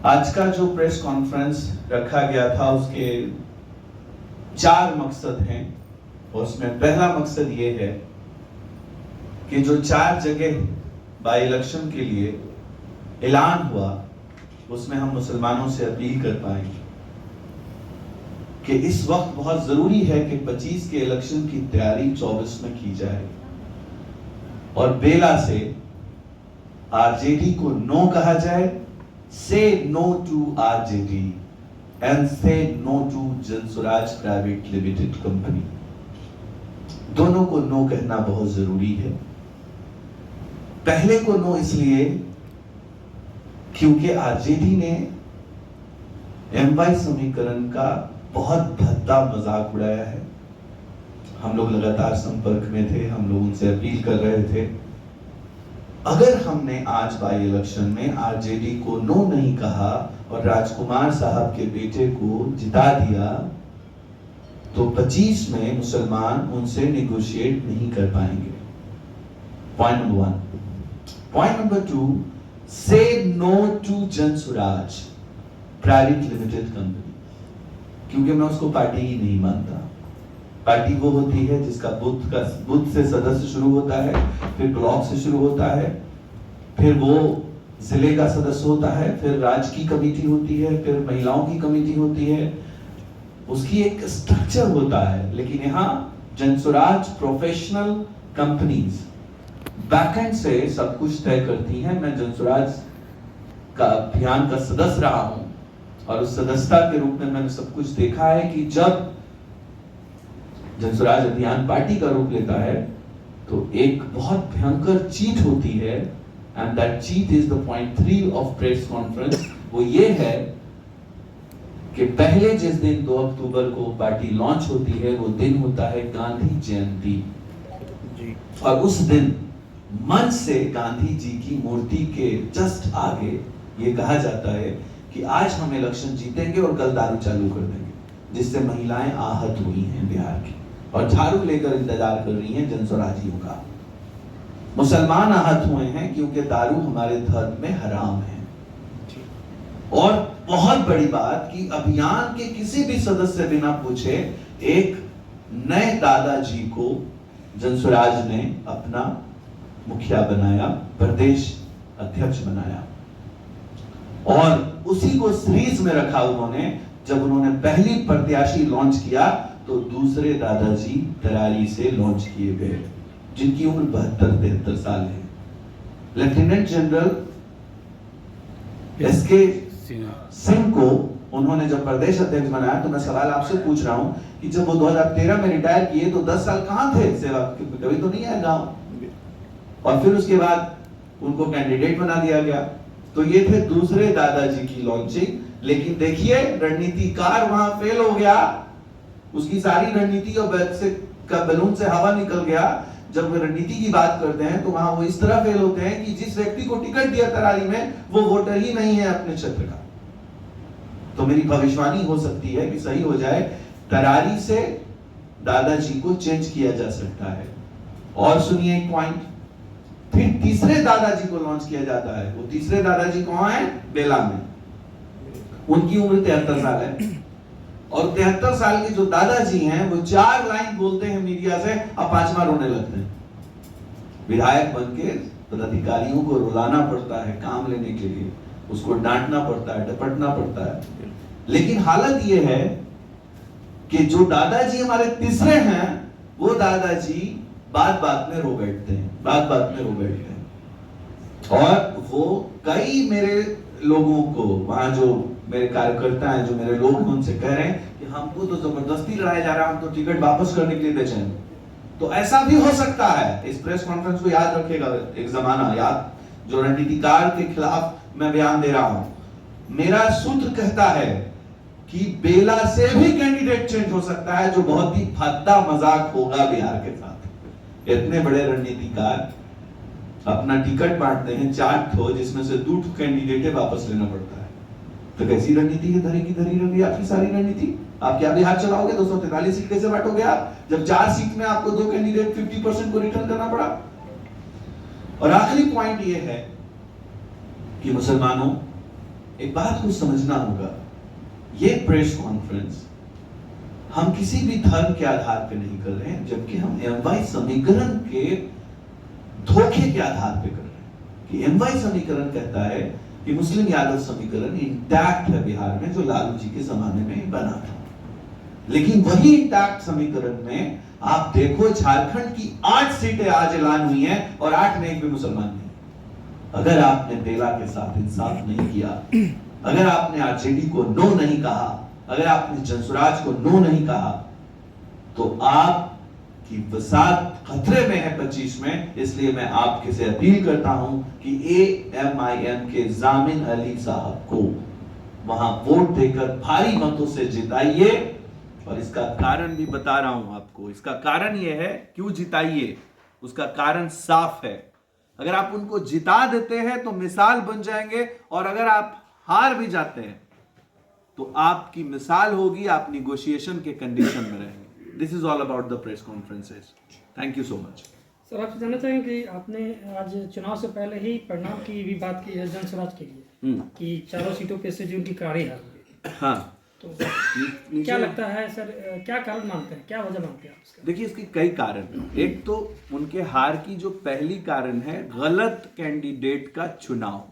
आज का जो प्रेस कॉन्फ्रेंस रखा गया था उसके 4 मकसद हैं और उसमें पहला मकसद ये है कि जो 4 जगह बाई इलेक्शन के लिए ऐलान हुआ उसमें हम मुसलमानों से अपील कर पाएंगे कि इस वक्त बहुत जरूरी है कि 25 के इलेक्शन की तैयारी 24 में की जाए और बेला से आरजेडी को नो कहा जाए। Say no to RJD and say no to Jansuraaj private limited company. दोनों को नो कहना बहुत जरूरी है। पहले को नो इसलिए क्योंकि आरजेडी ने एमवाई समीकरण का बहुत भद्दा मजाक उड़ाया है। हम लोग लगातार संपर्क में थे, हम लोग उनसे अपील कर रहे थे अगर हमने आज बाई इलेक्शन में आरजेडी को नो नहीं कहा और राजकुमार साहब के बेटे को जिता दिया तो 25 में मुसलमान उनसे निगोशिएट नहीं कर पाएंगे। Point number 1। Point number 2, say no to Jansuraaj private limited company, क्योंकि मैं उसको पार्टी ही नहीं मानता। पार्टी वो होती है जिसका बूथ से सदस्य शुरू होता है, फिर ब्लॉक से शुरू होता है, फिर वो जिले का सदस्य होता है, फिर राज्य की कमेटी होती है, फिर महिलाओं की कमेटी होती है, उसकी एक स्ट्रक्चर होता है। लेकिन यहाँ जनसुराज प्रोफेशनल कंपनीज बैकएंड से सब कुछ तय करती हैं। मैं जनसुराज का अभियान का सदस्य रहा हूं और उस सदस्यता के रूप में मैंने सब कुछ देखा है कि जब जनसुराज अभियान पार्टी का रूप लेता है तो एक बहुत भयंकर चीट होती है and that cheat is the point 3 of press conference. वो ये है कि पहले जिस दिन 2 अक्टूबर को पार्टी लॉन्च होती है वो दिन होता है गांधी जयंती जी। और उस दिन मंच से गांधी जी की मूर्ति के जस्ट आगे ये कहा जाता है कि आज हम इलेक्शन जीतेंगे और कल दारू चालू कर देंगे, जिससे महिलाएं आहत हुई हैं बिहार की और झाड़ू लेकर इंतजार कर रही हैं जनसुराजियों का। मुसलमान आहत हुए हैं क्योंकि दारू हमारे धर्म में हराम है। और बहुत बड़ी बात कि अभियान के किसी भी सदस्य बिना पूछे एक नए दादाजी को जनसुराज ने अपना मुखिया बनाया, प्रदेश अध्यक्ष बनाया और उसी को सीरीज में रखा उन्होंने। जब उन्होंने पहली प्रत्याशी लॉन्च किया तो दूसरे दादाजी तरारी से लॉन्च किए गए जिनकी उम्र 72-73 साल है। लेफ्टिनेंट जनरल एसके सिंह को उन्होंने जब प्रदेश अध्यक्ष बनाया तो मैं सवाल आपसे पूछ रहा हूं कि जब वो 2013 में रिटायर किए तो 10 साल कहां थे सेवा, कभी तो नहीं आए गांव। और फिर उसके बाद उनको कैंडिडेट बना दिया गया। तो ये थे दूसरे दादाजी की लॉन्चिंग। लेकिन देखिए रणनीतिकार वहां फेल हो गया, उसकी सारी रणनीति और बैलून से हवा निकल गया। जब वे रणनीति की बात करते हैं तो वहां वो इस तरह फेल होते हैं कि जिस व्यक्ति को टिकट दिया तरारी में वो वोटर ही नहीं है अपने क्षेत्र का। तो मेरी भविष्यवाणी हो सकती है कि सही हो जाए, तरारी से दादाजी को चेंज किया जा सकता है। और सुनिए एक पॉइंट, फिर तीसरे दादाजी को लॉन्च किया जाता है। वो तीसरे दादाजी कौन है? बेला में। उनकी उम्र 73 साल है और 73 साल के जो दादाजी हैं वो 4 लाइन बोलते हैं मीडिया से, अब 5वां रोने लगते हैं। विधायक बनके पदाधिकारियों को रुलाना पड़ता है काम लेने के लिए, उसको डांटना पड़ता है, डपटना पड़ता है। लेकिन हालत ये है कि जो दादाजी हमारे तीसरे हैं वो दादाजी बात बात में रो बैठते हैं, बात बात में रो बैठते हैं। और वो कई मेरे लोगों को वहां जो मेरे कार्यकर्ता हैं, जो मेरे लोग हैं, उनसे कह रहे हैं कि हमको तो जबरदस्ती लड़ाया जा रहा है, हम तो टिकट वापस करने के लिए बेचैन। तो ऐसा भी हो सकता है। इस प्रेस कॉन्फ्रेंस को याद रखेगा एक जमाना, याद जो रणनीतिकार के खिलाफ मैं बयान दे रहा हूं। मेरा सूत्र कहता है कि बेला से भी कैंडिडेट चेंज हो सकता है, जो बहुत ही भद्दा मजाक होगा बिहार के साथ। इतने बड़े रणनीतिकार अपना टिकट बांटते हैं 4 ठो, जिसमें से 2 कैंडिडेट वापस लेना पड़ता है। तो कैसी रणनीति है? धरी की धरी रही आपकी सारी रणनीति। आप क्या बिहार चलाओगे? 243 सीट कैसे बांटोगे आप, जब 4 सीट में आपको 2 कैंडिडेट 50% को रिटर्न करना पड़ा। और आखिरी पॉइंट ये है कि मुसलमानों, एक बात को समझना होगा, ये प्रेस कॉन्फ्रेंस हम किसी भी धर्म के आधार पे नहीं कर रहे हैं, जबकि हम एमवाई समीकरण के धोखे के आधार पे कर रहे हैं कि एमवाई समीकरण कहता है कि मुस्लिम यादव समीकरण इंटैक्ट है बिहार में, जो लालू जी के जमाने में बना था। लेकिन वही इंटैक्ट समीकरण में आप देखो झारखंड की 8 सीटें आज ऐलान हुई हैं और 8 में एक भी मुसलमान नहीं। अगर आपने बेला के साथ इंसाफ नहीं किया, अगर आपने आरजेडी को नो नहीं कहा, अगर आपने जनसुराज को नो नहीं कहा, तो आपकी वसात खतरे में है 25 में। इसलिए मैं आपके से अपील करता हूं कि AMIM के जामिन अली साहब को वहां वोट देकर भारी मतों से जिताइए। और इसका कारण भी बता रहा हूं आपको, इसका कारण यह है क्यों जिताइए, उसका कारण साफ है। अगर आप उनको जिता देते हैं तो मिसाल बन जाएंगे, और अगर आप हार भी जाते हैं तो आपकी मिसाल होगी, आप निगोशिएशन के कंडीशन में रहेंगे। This is all about the press conferences. Thank you so much. Sir, आपसे जानना चाहेंगे कि आपने आज चुनाव से पहले ही परिणाम की भी बात की है जनसुराज के लिए कि 4 सीटों पे से जो उनकी कारी हार हुई। हाँ, तो क्या लगता है सर, क्या कारण मानते हैं, क्या वजह मानते हैं आप इसका? देखिए, इसके कई कारण हैं। एक तो उनके हार की जो पहली कारण है, गलत कैंडिडेट का चुनाव।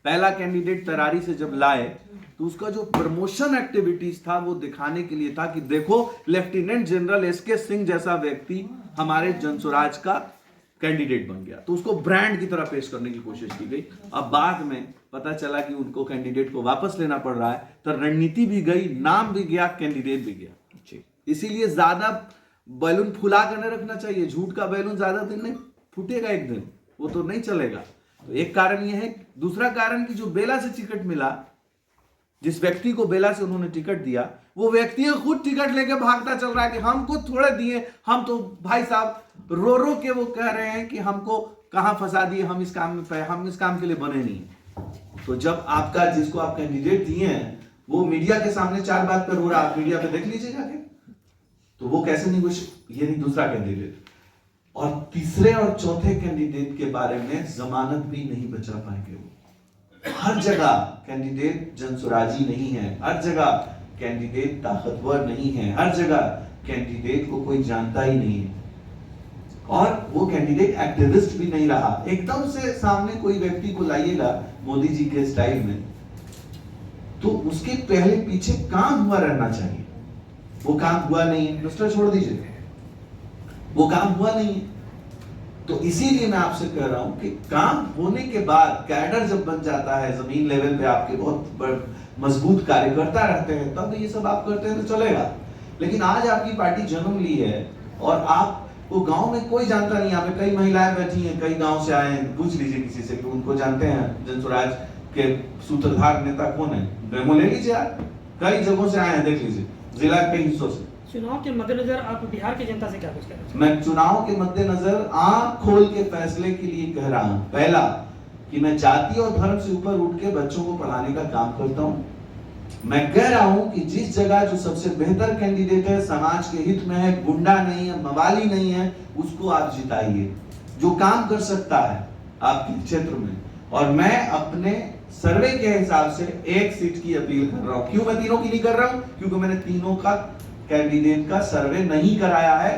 पहला कैंडिडेट तरारी से जब लाए तो उसका जो प्रमोशन एक्टिविटीज था वो दिखाने के लिए था कि देखो लेफ्टिनेंट जनरल SK सिंह जैसा व्यक्ति हमारे जनसुराज का कैंडिडेट बन गया, तो उसको ब्रांड की तरह पेश करने की कोशिश की गई। अब बाद में पता चला कि उनको कैंडिडेट को वापस लेना पड़ रहा है, तो रणनीति भी गई, नाम भी गया, कैंडिडेट भी गया। इसीलिए ज्यादा बैलून फुला कर नहीं रखना चाहिए। झूठ का बैलून ज्यादा दिन नहीं फूटेगा, एक दिन वो तो नहीं चलेगा। तो एक कारण यह है। दूसरा कारण कि जो बेला से टिकट मिला, जिस व्यक्ति को बेला से उन्होंने टिकट दिया, वो व्यक्ति खुद टिकट लेके भागता चल रहा है कि हमको थोड़े दिए, हम तो भाई साहब रो रो के वो कह रहे हैं कि हमको कहां फंसा दिए, हम इस काम में हम इस काम के लिए बने नहीं। तो जब आपका जिसको आप कैंडिडेट दिए हैं वो मीडिया के सामने 4 बात पर रो रहा, आप मीडिया पे देख लीजिए जाके, तो वो कैसे ये नहीं दूसरा कैंडिडेट। और तीसरे और चौथे कैंडिडेट के बारे में जमानत भी नहीं बचा पाएंगे। वो हर जगह कैंडिडेट जनसुराजी नहीं है, हर जगह कैंडिडेट ताकतवर नहीं है, हर जगह कैंडिडेट को कोई जानता ही नहीं है, और वो कैंडिडेट एक्टिविस्ट भी नहीं रहा। एकदम से सामने कोई व्यक्ति को लाइएगा मोदी जी के स्टाइल में, तो उसके पहले पीछे काम हुआ रहना चाहिए। वो काम हुआ नहीं है, मिस्टर छोड़ दीजिए, वो काम हुआ नहीं है। तो इसीलिए मैं आपसे कह रहा हूं कि काम होने के बाद कैडर जब बन जाता है, जमीन लेवल पे आपके बहुत मजबूत कार्यकर्ता रहते हैं, तब ये सब आप करते हैं तो चलेगा। लेकिन आज आपकी पार्टी जन्म ली है और आपको गांव में कोई जानता नहीं। यहाँ पे कई महिलाएं बैठी हैं, कई गांव से आए हैं, पूछ लीजिए किसी से कि उनको जानते हैं जनसुराज के सूत्रधार नेता कौन है, डेमो ले लीजिए आप, कई जगहों से आए हैं, देख लीजिए जिला के हिस्सों से। चुनाव के मद्देनजर आप बिहार की जनता से क्या कुछ कह रहे हैं? मैं चुनाव के मद्देनजर आंख खोल के फैसले के लिए कह रहा हूं, पहला कि मैं जाति और धर्म से ऊपर उठ के बच्चों को पढ़ाने का काम करता हूं। मैं कह रहा हूं कि जिस जगह जो सबसे बेहतर कैंडिडेट है, समाज के हित में है, गुंडा नहीं है, मवाली नहीं है, उसको आप जिताइए, जो काम कर सकता है आपके क्षेत्र में। और मैं अपने सर्वे के हिसाब से 1 सीट की अपील कर रहा हूं। क्यों मैं तीनों की नहीं कर रहा हूं? क्योंकि मैंने तीनों का कैंडिडेट का सर्वे नहीं कराया है,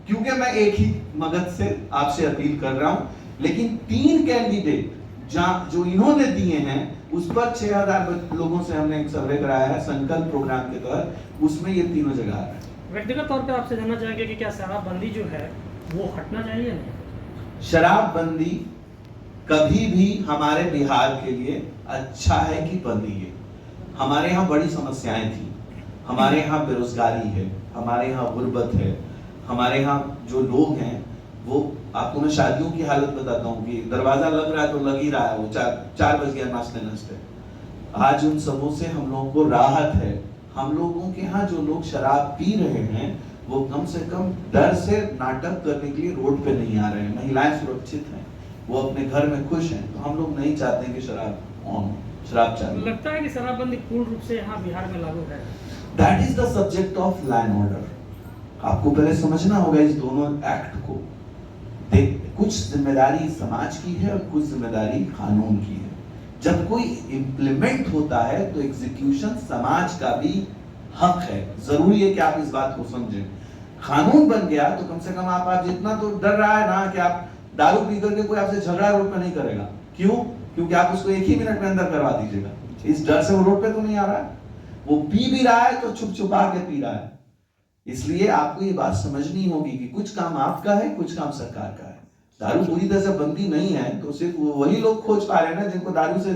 क्योंकि मैं एक ही मगज से आपसे अपील कर रहा हूं। लेकिन 3 कैंडिडेट जो इन्होंने दिए हैं, उस पर 6000 लोगों से हमने एक सर्वे कराया है संकल्प प्रोग्राम के तहत, उसमें ये तीनों जगह आ रहा है। व्यक्तिगत तौर पे आपसे जानना चाहेंगे कि क्या शराबबंदी जो है वो हटना चाहिए या नहीं? शराबबंदी कभी भी हमारे बिहार के लिए अच्छा है कि बंदी है। हमारे यहाँ बड़ी समस्याएं थी, हमारे यहाँ बेरोजगारी है, हमारे यहाँ गुर्बत है, हमारे यहाँ जो लोग हैं वो, आपको मैं शादियों की हालत बताता हूँ कि दरवाजा लग रहा है तो लग ही रहा है, वो 4 बज गया नाचते नाचते। आज उन सबों से हम लोगों को राहत है। हम लोगों के यहाँ जो लोग शराब पी रहे हैं वो कम से कम डर से नाटक करने के लिए रोड पे नहीं आ रहे हैं। महिलाएं सुरक्षित हैं, वो अपने घर में खुश हैं। तो हम लोग नहीं चाहते कि शराब चालू। लगता है कि शराबबंदी पूर्ण रूप से यहाँ बिहार में लागू है। That is the subject of law and order. आपको पहले समझना होगा इस दोनों एक्ट को। कुछ जिम्मेदारी समाज की है और कुछ जिम्मेदारी कानून की है। जब कोई इंप्लीमेंट होता है तो एग्जीक्यूशन समाज का भी हक है। जरूरी है कि आप इस बात को समझें। कानून बन गया तो कम से कम आप जितना तो डर रहा है ना कि आप दारू पी करके कोई आपसे झगड़ा रोड पे नहीं करेगा। क्यों? क्योंकि आप उसको एक ही मिनट में अंदर करवा दीजिएगा। इस डर से वो रोड पे तो नहीं आ रहा है। वो पी भी रहा है तो छुप छुपा के पी रहा है। इसलिए आपको ये बात समझनी होगी कि कुछ काम आपका है, कुछ काम सरकार का है। दारू पूरी तरह से बंदी नहीं है तो सिर्फ वही लोग खोज पा रहे हैं ना जिनको दारू से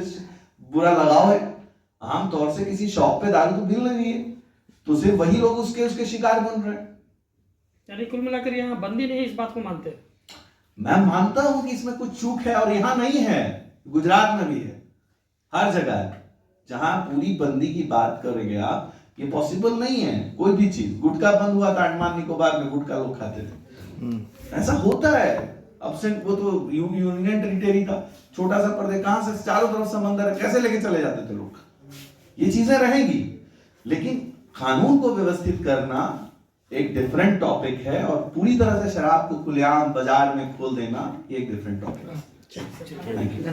बुरा लगाव है। आमतौर से किसी शॉप पे दारू तो मिल नहीं है तो सिर्फ वही लोग उसके शिकार बन रहे हैं। यानी कुल मिलाकर यहाँ बंदी नहीं, इस बात को मानते हैं। मैं मानता हूं कि इसमें कुछ चूक है और यहां नहीं है, गुजरात में भी है, हर जगह है। जहां पूरी बंदी की बात करेंगे आप, ये पॉसिबल नहीं है। कोई भी चीज, गुटखा बंद हुआ था अंडमान निकोबार में, गुटखा लोग खाते थे। ऐसा होता है। अब से वो तो यूनियन टेरिटरी था, छोटा सा पर्दे, कहां से चारों तरफ समंदर है, कैसे लेके चले जाते थे लोग। ये चीजें रहेंगी, लेकिन कानून को व्यवस्थित करना एक डिफरेंट टॉपिक है और पूरी तरह से शराब को खुलेआम बाजार में खोल देना एक डिफरेंट टॉपिक है। Thank you.